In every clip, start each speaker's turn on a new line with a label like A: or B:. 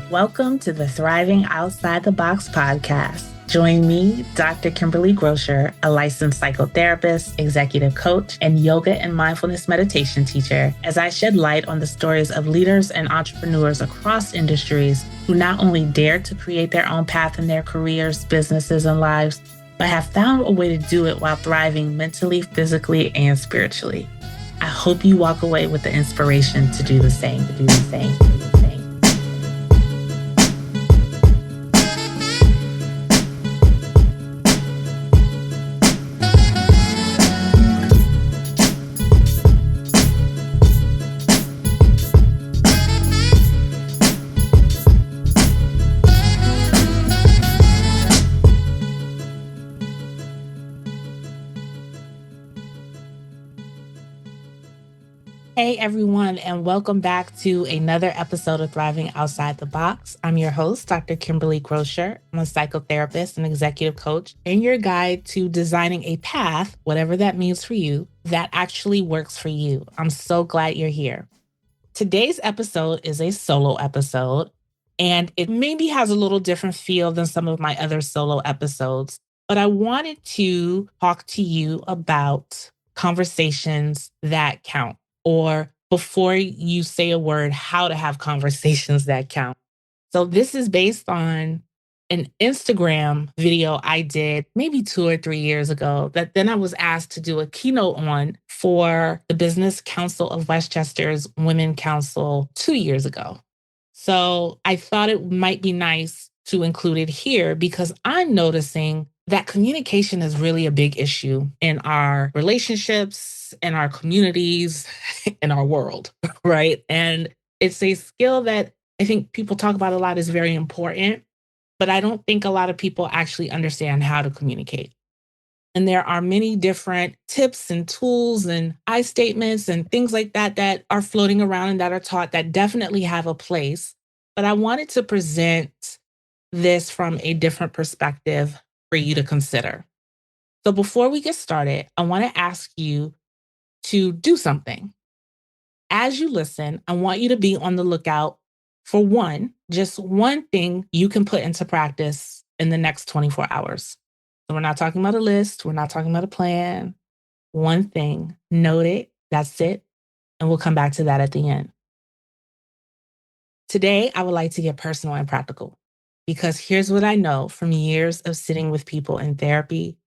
A: Welcome to the Thriving Outside the Box podcast. Join me, Dr. Kimberly Grocher, a licensed psychotherapist, executive coach, and yoga and mindfulness meditation teacher, as I shed light on the stories of leaders and entrepreneurs across industries who not only dared to create their own path in their careers, businesses, and lives, but have found a way to do it while thriving mentally, physically, and spiritually. I hope you walk away with the inspiration to do the same. Hey everyone, and welcome back to another episode of Thriving Outside the Box. I'm your host, Dr. Kimberly Grocher. I'm a psychotherapist and executive coach, and your guide to designing a path, whatever that means for you, that actually works for you. I'm so glad you're here. Today's episode is a solo episode, and it maybe has a little different feel than some of my other solo episodes, but I wanted to talk to you about conversations that count. Or before you say a word, how to have conversations that count. So this is based on an Instagram video I did maybe 2 or 3 years ago that then I was asked to do a keynote on for the Business Council of Westchester's Women Council 2 years ago. So I thought it might be nice to include it here because I'm noticing that communication is really a big issue in our relationships, in our communities, in our world, right? And it's a skill that I think people talk about a lot is very important, but I don't think a lot of people actually understand how to communicate. And there are many different tips and tools and I statements and things like that that are floating around and that are taught that definitely have a place. But I wanted to present this from a different perspective for you to consider. So before we get started, I want to ask you to do something. As you listen, I want you to be on the lookout for just one thing you can put into practice in the next 24 hours. So we're not talking about a list. We're not talking about a plan. One thing, note it, that's it. And we'll come back to that at the end. Today, I would like to get personal and practical because here's what I know from years of sitting with people in therapy,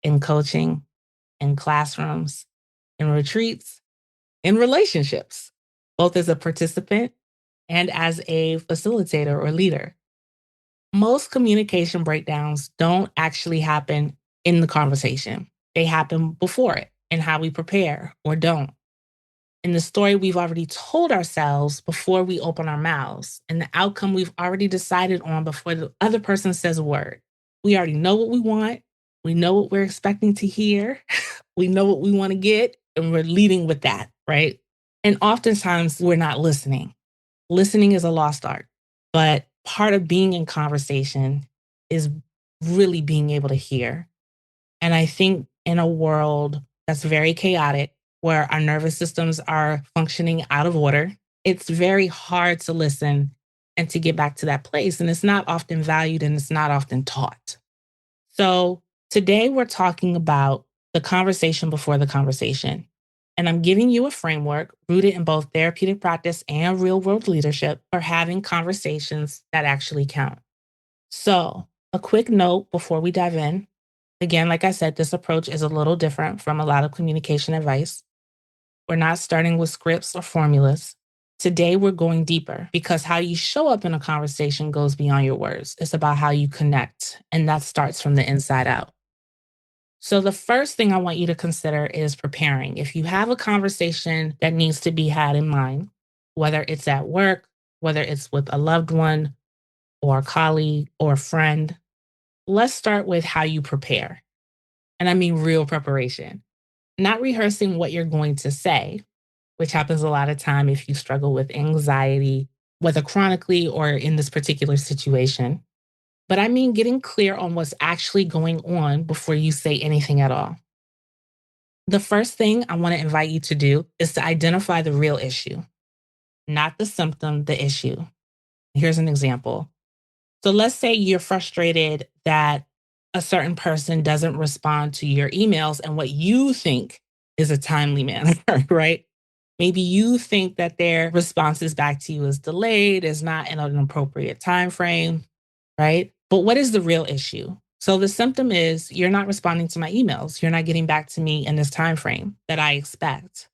A: in coaching, in classrooms, in retreats, in relationships, both as a participant and as a facilitator or leader. Most communication breakdowns don't actually happen in the conversation. They happen before it and how we prepare or don't. In the story we've already told ourselves before we open our mouths, and the outcome we've already decided on before the other person says a word. We already know what we want. We know what we're expecting to hear. We know what we want to get, and we're leading with that, right? And oftentimes we're not listening. Listening is a lost art, but part of being in conversation is really being able to hear. And I think in a world that's very chaotic, where our nervous systems are functioning out of order, it's very hard to listen and to get back to that place. And it's not often valued and it's not often taught. So today we're talking about the conversation before the conversation. And I'm giving you a framework rooted in both therapeutic practice and real world leadership for having conversations that actually count. So a quick note before we dive in. Again, like I said, this approach is a little different from a lot of communication advice. We're not starting with scripts or formulas. Today, we're going deeper because how you show up in a conversation goes beyond your words. It's about how you connect, and that starts from the inside out. So the first thing I want you to consider is preparing. If you have a conversation that needs to be had in mind, whether it's at work, whether it's with a loved one or a colleague or a friend, let's start with how you prepare. And I mean real preparation. Not rehearsing what you're going to say, which happens a lot of time if you struggle with anxiety, whether chronically or in this particular situation. But I mean getting clear on what's actually going on before you say anything at all. The first thing I want to invite you to do is to identify the real issue, not the symptom, the issue. Here's an example. So let's say you're frustrated that a certain person doesn't respond to your emails and what you think is a timely manner, right? Maybe you think that their responses back to you is delayed, is not in an appropriate time frame, right? But what is the real issue? So the symptom is you're not responding to my emails. You're not getting back to me in this time frame that I expect.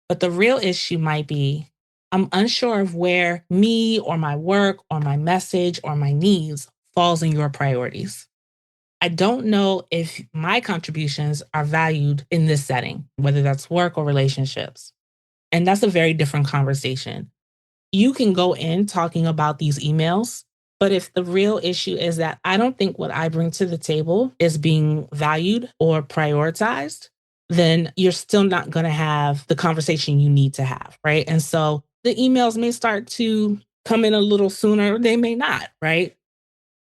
A: But the real issue might be I'm unsure of where me or my work or my message or my needs falls in your priorities. I don't know if my contributions are valued in this setting, whether that's work or relationships. And that's a very different conversation. You can go in talking about these emails, but if the real issue is that I don't think what I bring to the table is being valued or prioritized, then you're still not going to have the conversation you need to have, right? And so the emails may start to come in a little sooner, they may not, right?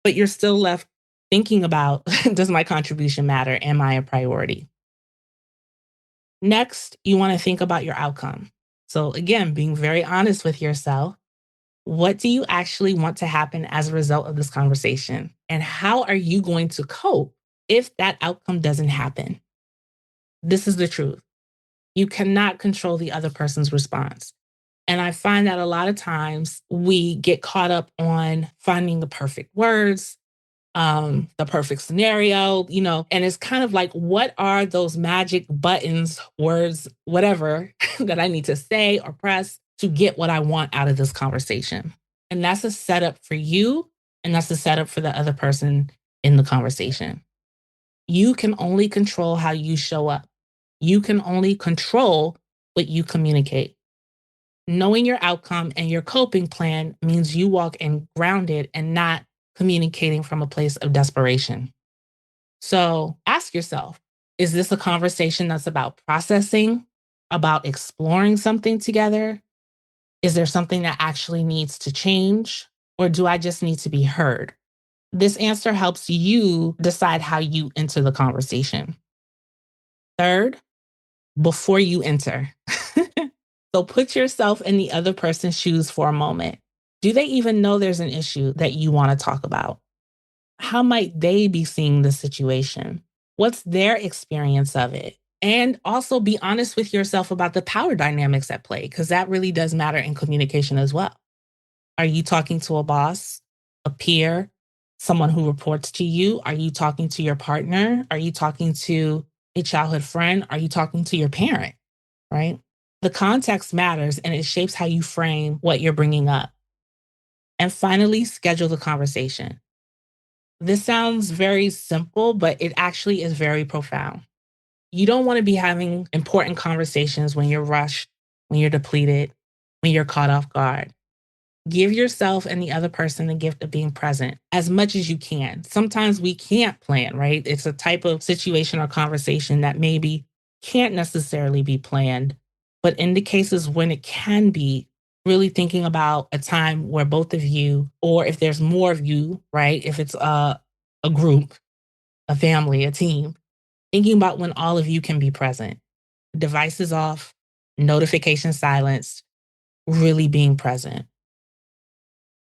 A: But you're still left thinking about does my contribution matter? Am I a priority? Next, you want to think about your outcome. So, again, being very honest with yourself. What do you actually want to happen as a result of this conversation? And how are you going to cope if that outcome doesn't happen? This is the truth. You cannot control the other person's response. And I find that a lot of times we get caught up on finding the perfect words, the perfect scenario, and it's kind of like, what are those magic buttons, words, whatever that I need to say or press to get what I want out of this conversation? And that's a setup for you, and that's a setup for the other person in the conversation. You can only control how you show up. You can only control what you communicate. Knowing your outcome and your coping plan means you walk in grounded and not communicating from a place of desperation. So ask yourself, is this a conversation that's about processing, about exploring something together? Is there something that actually needs to change? Or do I just need to be heard? This answer helps you decide how you enter the conversation. Third, before you enter. So put yourself in the other person's shoes for a moment. Do they even know there's an issue that you want to talk about? How might they be seeing the situation? What's their experience of it? And also be honest with yourself about the power dynamics at play, because that really does matter in communication as well. Are you talking to a boss, a peer, someone who reports to you? Are you talking to your partner? Are you talking to a childhood friend? Are you talking to your parent? Right? The context matters and it shapes how you frame what you're bringing up. And finally, schedule the conversation. This sounds very simple, but it actually is very profound. You don't want to be having important conversations when you're rushed, when you're depleted, when you're caught off guard. Give yourself and the other person the gift of being present as much as you can. Sometimes we can't plan, right? It's a type of situation or conversation that maybe can't necessarily be planned. But in the cases when it can be, really thinking about a time where both of you, or if there's more of you, right? If it's a group, a family, a team, thinking about when all of you can be present. Devices off, notification silenced, really being present.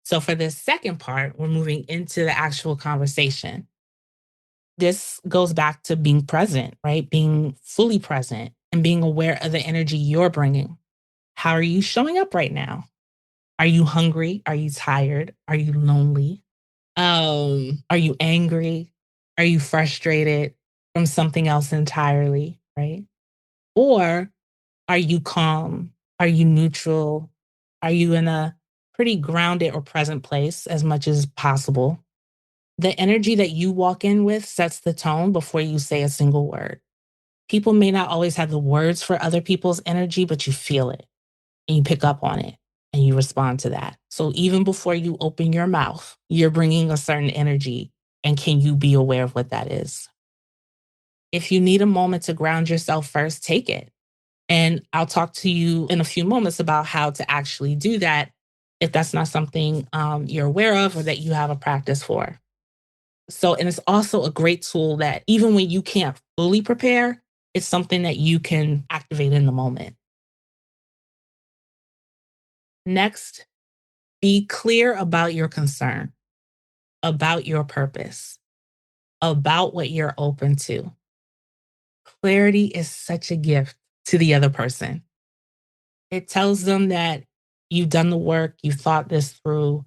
A: So for this second part, we're moving into the actual conversation. This goes back to being present, right? Being fully present and being aware of the energy you're bringing. How are you showing up right now? Are you hungry? Are you tired? Are you lonely? Are you angry? Are you frustrated from something else entirely, right? Or are you calm? Are you neutral? Are you in a pretty grounded or present place as much as possible? The energy that you walk in with sets the tone before you say a single word. People may not always have the words for other people's energy, but you feel it and you pick up on it and you respond to that. So even before you open your mouth, you're bringing a certain energy. And can you be aware of what that is? If you need a moment to ground yourself first, take it. And I'll talk to you in a few moments about how to actually do that if that's not something you're aware of or that you have a practice for. So, and it's also a great tool that even when you can't fully prepare, it's something that you can activate in the moment. Next, Be clear about your concern, about your purpose, about what you're open to. Clarity is such a gift to the other person. It tells them that you've done the work, you've thought this through,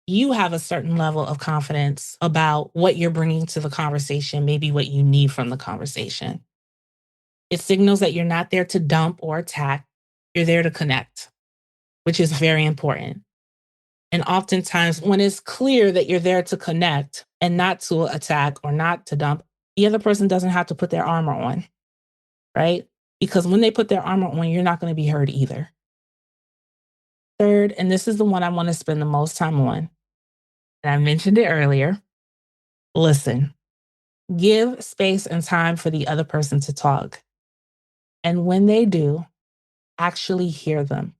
A: you have a certain level of confidence about what you're bringing to the conversation, maybe what you need from the conversation. It signals that you're not there to dump or attack, you're there to connect, which is very important. And oftentimes, when it's clear that you're there to connect and not to attack or not to dump, the other person doesn't have to put their armor on, right? Because when they put their armor on, you're not going to be heard either. Third, and this is the one I want to spend the most time on, and I mentioned it earlier, listen. Give space and time for the other person to talk. And when they do, actually hear them.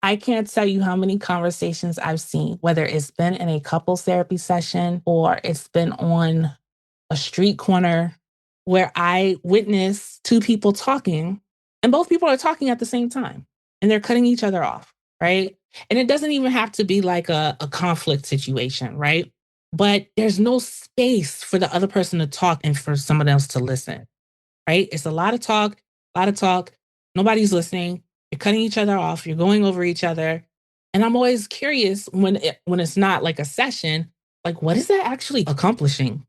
A: I can't tell you how many conversations I've seen, whether it's been in a couples therapy session or it's been on a street corner, where I witness two people talking and both people are talking at the same time and they're cutting each other off, right? And it doesn't even have to be like a conflict situation, right? But there's no space for the other person to talk and for someone else to listen, right? It's a lot of talk, a lot of talk. Nobody's listening. You're cutting each other off. You're going over each other. And I'm always curious when it's not like a session, like what is that actually accomplishing?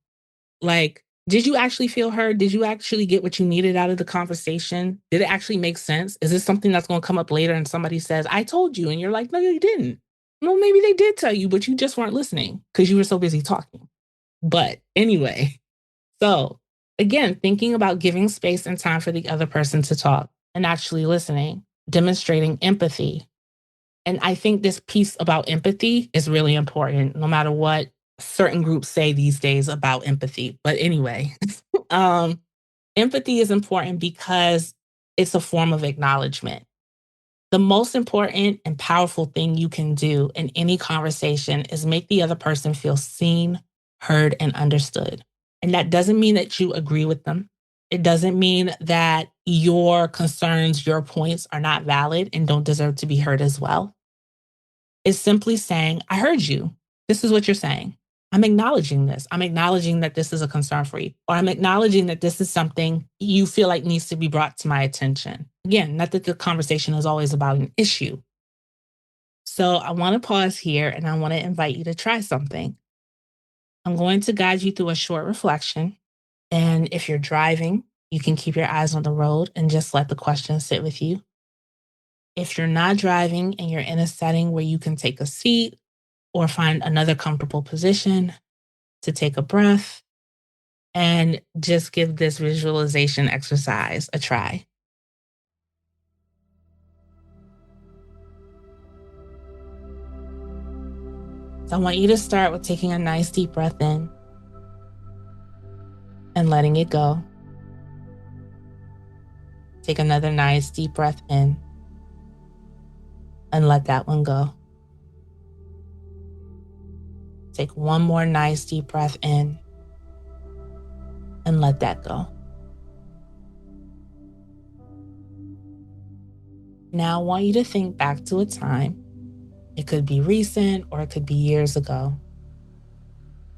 A: Like, did you actually feel heard? Did you actually get what you needed out of the conversation? Did it actually make sense? Is this something that's going to come up later and somebody says, I told you, and you're like, no, you didn't. No, maybe they did tell you, but you just weren't listening because you were so busy talking. But anyway, so again, thinking about giving space and time for the other person to talk and actually listening, demonstrating empathy. And I think this piece about empathy is really important, no matter what certain groups say these days about empathy. But anyway, um, empathy is important because it's a form of acknowledgement. The most important and powerful thing you can do in any conversation is make the other person feel seen, heard, and understood. And that doesn't mean that you agree with them. It doesn't mean that your concerns, your points are not valid and don't deserve to be heard as well. It's simply saying, I heard you. This is what you're saying. I'm acknowledging this. I'm acknowledging that this is a concern for you, or I'm acknowledging that this is something you feel like needs to be brought to my attention. Again, not that the conversation is always about an issue. So I want to pause here and I want to invite you to try something. I'm going to guide you through a short reflection. And if you're driving, you can keep your eyes on the road and just let the question sit with you. If you're not driving and you're in a setting where you can take a seat or find another comfortable position to take a breath and just give this visualization exercise a try. So I want you to start with taking a nice deep breath in and letting it go. Take another nice deep breath in and let that one go. Take one more nice deep breath in and let that go. Now I want you to think back to a time, it could be recent or it could be years ago,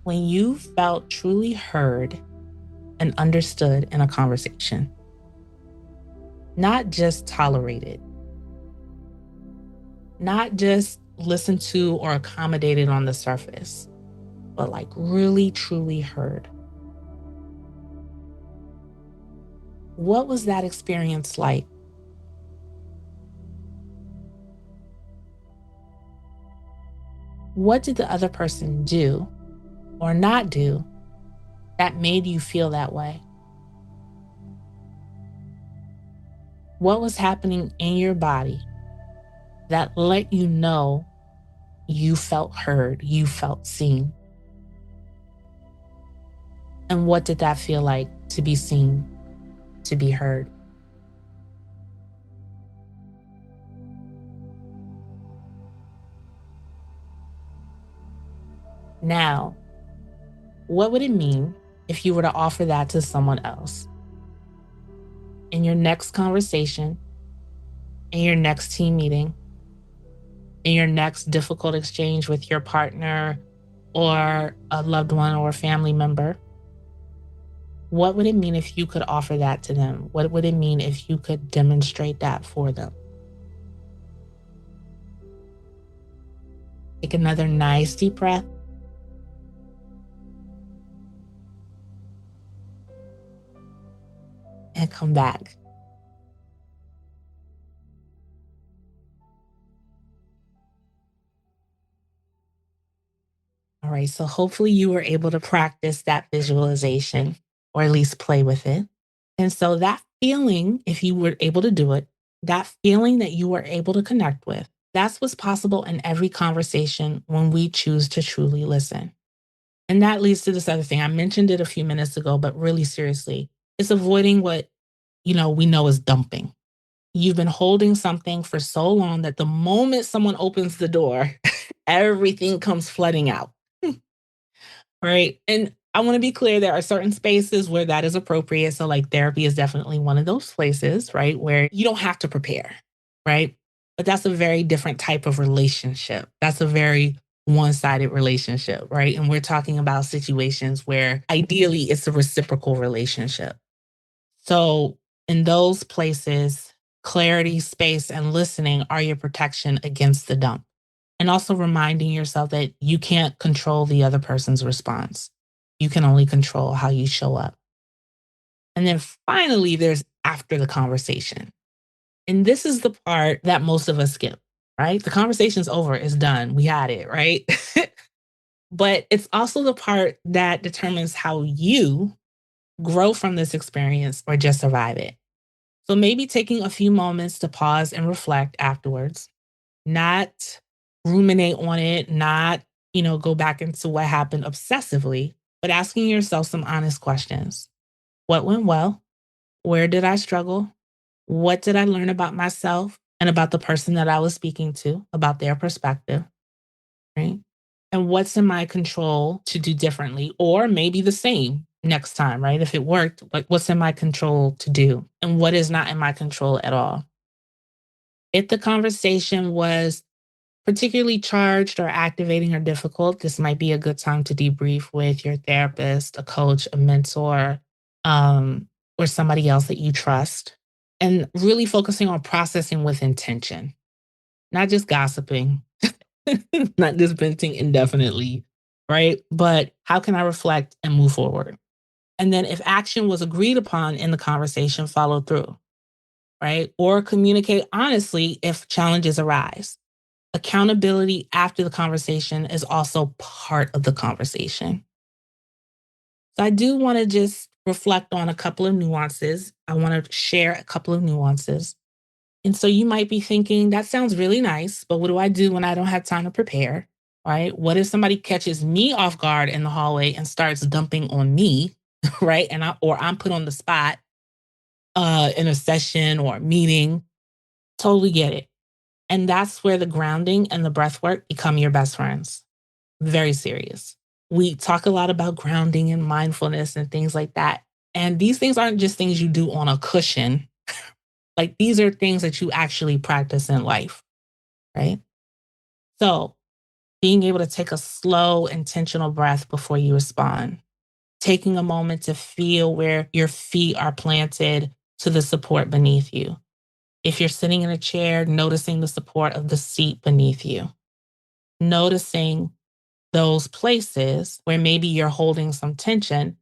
A: when you felt truly heard and understood in a conversation. Not just tolerated, not just listened to or accommodated on the surface, but like really, truly heard. What was that experience like? What did the other person do or not do that made you feel that way? What was happening in your body that let you know you felt heard, you felt seen? And what did that feel like to be seen, to be heard? Now, what would it mean if you were to offer that to someone else? In your next conversation, in your next team meeting, in your next difficult exchange with your partner or a loved one or a family member? What would it mean if you could offer that to them? What would it mean if you could demonstrate that for them? Take another nice deep breath and come back. All right, so hopefully you were able to practice that visualization or at least play with it. And so that feeling, if you were able to do it, that feeling that you were able to connect with, that's what's possible in every conversation when we choose to truly listen. And that leads to this other thing. I mentioned it a few minutes ago, but really seriously, it's avoiding what, we know is dumping. You've been holding something for so long that the moment someone opens the door, everything comes flooding out. Right. And I want to be clear, there are certain spaces where that is appropriate. So, like, therapy is definitely one of those places, right? Where you don't have to prepare, right? But that's a very different type of relationship. That's a very one sided relationship, right? And we're talking about situations where ideally it's a reciprocal relationship. So, in those places, clarity, space, and listening are your protection against the dump. And also reminding yourself that you can't control the other person's response. You can only control how you show up. And then finally, there's after the conversation. And this is the part that most of us skip, right? The conversation's over, it's done, we had it, right? But it's also the part that determines how you grow from this experience or just survive it. So maybe taking a few moments to pause and reflect afterwards, not ruminate on it, not, go back into what happened obsessively, but asking yourself some honest questions. What went well? Where did I struggle? What did I learn about myself and about the person that I was speaking to, about their perspective, right? And what's in my control to do differently or maybe the same next time, right? If it worked, what's in my control to do and what is not in my control at all? If the conversation was particularly charged or activating or difficult, this might be a good time to debrief with your therapist, a coach, a mentor, or somebody else that you trust. And really focusing on processing with intention, not just gossiping, not just venting indefinitely, right? But how can I reflect and move forward? And then if action was agreed upon in the conversation, follow through, right? Or communicate honestly if challenges arise. Accountability after the conversation is also part of the conversation. So I do want to just reflect on a couple of nuances. I want to share a couple of nuances. And so you might be thinking, that sounds really nice, but what do I do when I don't have time to prepare? Right? What if somebody catches me off guard in the hallway and starts dumping on me, right? Or I'm put on the spot in a session or a meeting. Totally get it. And that's where the grounding and the breath work become your best friends. Very serious. We talk a lot about grounding and mindfulness and things like that. And these things aren't just things you do on a cushion. Like, these are things that you actually practice in life, right? So, being able to take a slow, intentional breath before you respond, taking a moment to feel where your feet are planted to the support beneath you. If you're sitting in a chair, noticing the support of the seat beneath you, noticing those places where maybe you're holding some tension.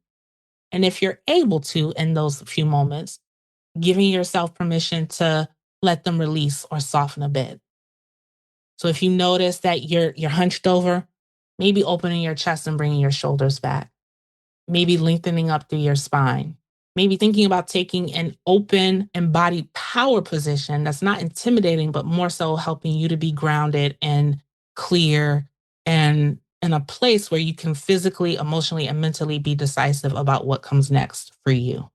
A: And if you're able to, in those few moments, giving yourself permission to let them release or soften a bit. So if you notice that you're hunched over, maybe opening your chest and bringing your shoulders back, maybe lengthening up through your spine, maybe thinking about taking an open embodied power position that's not intimidating, but more so helping you to be grounded and clear and in a place where you can physically, emotionally, and mentally be decisive about what comes next for you.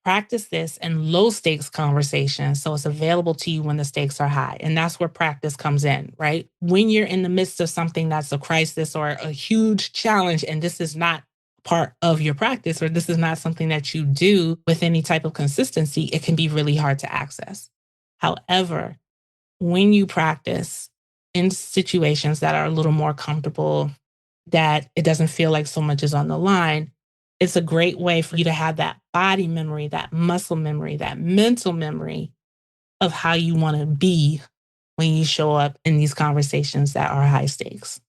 A: Practice this in low stakes conversations so it's available to you when the stakes are high. And that's where practice comes in, right? When you're in the midst of something that's a crisis or a huge challenge, and this is not part of your practice or this is not something that you do with any type of consistency, it can be really hard to access. However, when you practice in situations that are a little more comfortable, that it doesn't feel like so much is on the line, it's a great way for you to have that body memory, that muscle memory, that mental memory of how you want to be when you show up in these conversations that are high stakes.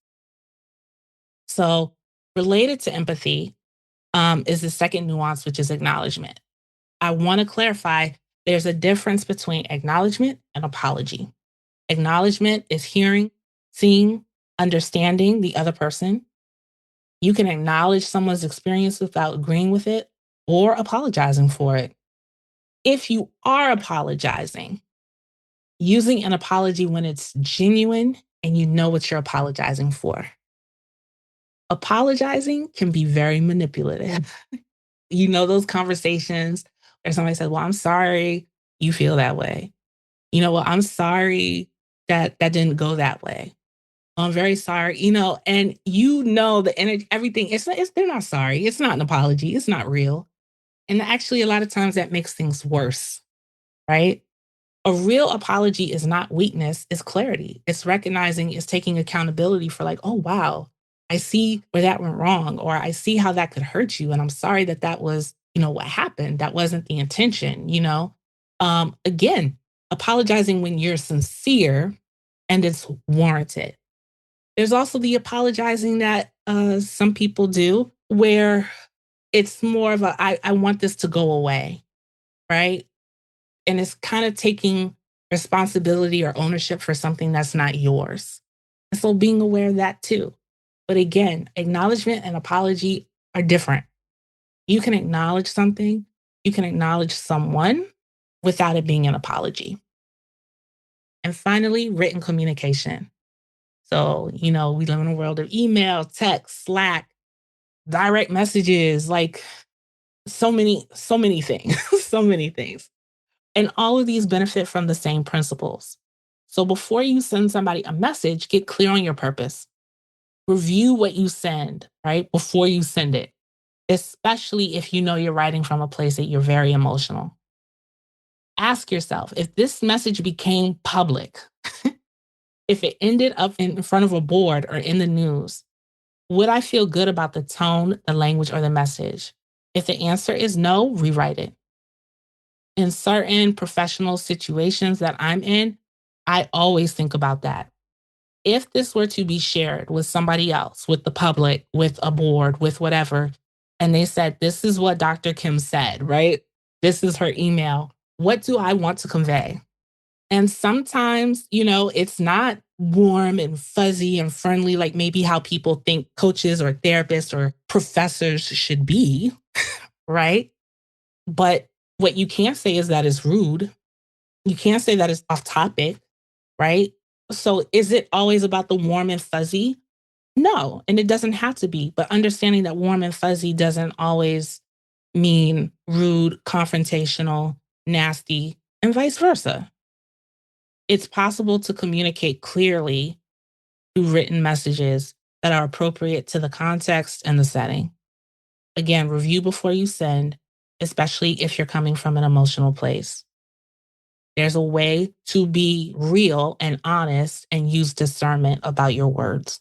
A: So, related to empathy is the second nuance, which is acknowledgement. I want to clarify there's a difference between acknowledgement and apology. Acknowledgement is hearing, seeing, understanding the other person. You can acknowledge someone's experience without agreeing with it or apologizing for it. If you are apologizing, using an apology when it's genuine and you know what you're apologizing for. Apologizing can be very manipulative. You know, those conversations where somebody says, well, I'm sorry you feel that way. You know, well, I'm sorry that that didn't go that way. I'm very sorry, and the energy, everything. They're not sorry. It's not an apology. It's not real. And actually, a lot of times that makes things worse, right? A real apology is not weakness, it's clarity. It's recognizing, it's taking accountability for, like, oh, wow, I see where that went wrong, or I see how that could hurt you. And I'm sorry that that was, what happened. That wasn't the intention. Again, apologizing when you're sincere and it's warranted. There's also the apologizing that some people do where it's more of I want this to go away, right? And it's kind of taking responsibility or ownership for something that's not yours. And so being aware of that too. But again, acknowledgement and apology are different. You can acknowledge something, you can acknowledge someone without it being an apology. And finally, written communication. So, we live in a world of email, text, Slack, direct messages, like so many things, so many things. And all of these benefit from the same principles. So before you send somebody a message, get clear on your purpose. Review what you send, right? Before you send it, especially if you know you're writing from a place that you're very emotional. Ask yourself if this message became public, if it ended up in front of a board or in the news, would I feel good about the tone, the language, or the message? If the answer is no, rewrite it. In certain professional situations that I'm in, I always think about that. If this were to be shared with somebody else, with the public, with a board, with whatever, and they said, this is what Dr. Kim said, right? This is her email. What do I want to convey? And sometimes, it's not warm and fuzzy and friendly, like maybe how people think coaches or therapists or professors should be, right? But what you can't say is that it's rude. You can't say that it's off topic, right? So is it always about the warm and fuzzy? No, and it doesn't have to be. But understanding that warm and fuzzy doesn't always mean rude, confrontational, nasty, and vice versa. It's possible to communicate clearly through written messages that are appropriate to the context and the setting. Again, review before you send, especially if you're coming from an emotional place. There's a way to be real and honest and use discernment about your words.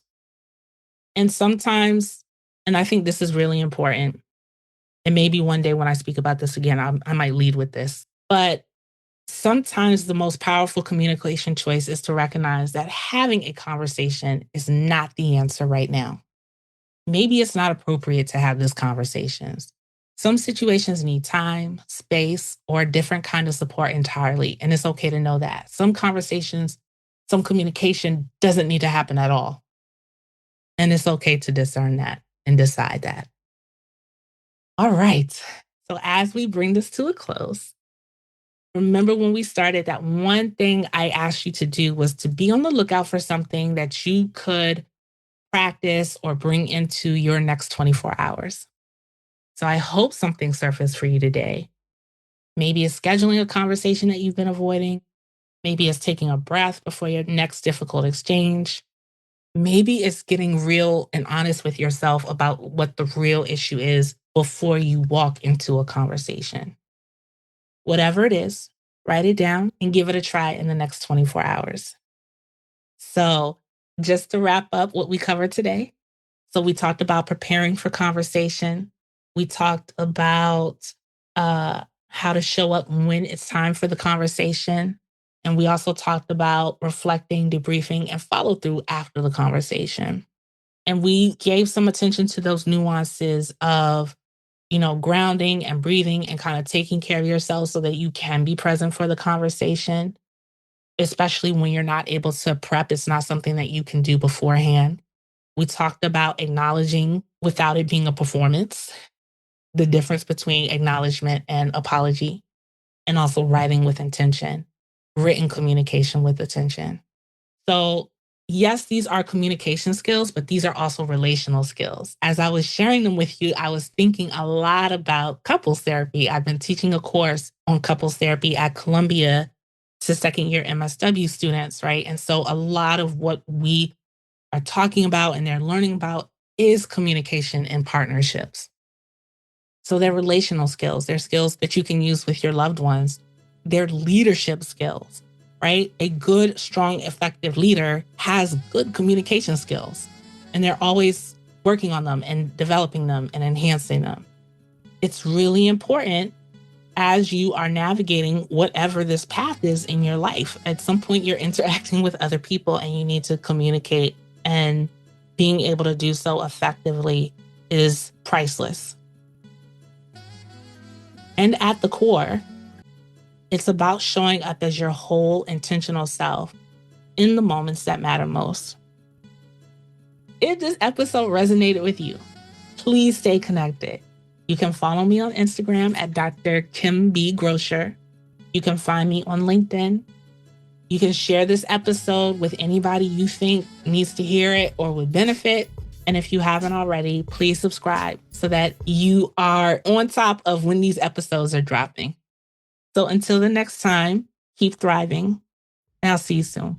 A: And sometimes, and I think this is really important, and maybe one day when I speak about this again, I might lead with this, but sometimes the most powerful communication choice is to recognize that having a conversation is not the answer right now. Maybe it's not appropriate to have these conversations. Some situations need time, space, or a different kind of support entirely. And it's okay to know that. Some conversations, some communication doesn't need to happen at all. And it's okay to discern that and decide that. All right. So as we bring this to a close, remember when we started that one thing I asked you to do was to be on the lookout for something that you could practice or bring into your next 24 hours. So I hope something surfaced for you today. Maybe it's scheduling a conversation that you've been avoiding. Maybe it's taking a breath before your next difficult exchange. Maybe it's getting real and honest with yourself about what the real issue is before you walk into a conversation. Whatever it is, write it down and give it a try in the next 24 hours. So, just to wrap up what we covered today. So, we talked about preparing for conversation. We talked about how to show up when it's time for the conversation. And we also talked about reflecting, debriefing, and follow through after the conversation. And we gave some attention to those nuances of, grounding and breathing and kind of taking care of yourself so that you can be present for the conversation, especially when you're not able to prep. It's not something that you can do beforehand. We talked about acknowledging without it being a performance, the difference between acknowledgement and apology, and also writing with intention, written communication with attention. So, yes, these are communication skills, but these are also relational skills. As I was sharing them with you, I was thinking a lot about couples therapy. I've been teaching a course on couples therapy at Columbia to second year MSW students, right? And so a lot of what we are talking about and they're learning about is communication and partnerships. So they're relational skills. They're skills that you can use with your loved ones. They're leadership skills, right? A good, strong, effective leader has good communication skills, and they're always working on them and developing them and enhancing them. It's really important as you are navigating whatever this path is in your life. At some point, you're interacting with other people and you need to communicate, and being able to do so effectively is priceless. And at the core, it's about showing up as your whole intentional self in the moments that matter most. If this episode resonated with you, please stay connected. You can follow me on Instagram at Dr. Kim B. Grocher. You can find me on LinkedIn. You can share this episode with anybody you think needs to hear it or would benefit. And if you haven't already, please subscribe so that you are on top of when these episodes are dropping. So until the next time, keep thriving, and I'll see you soon.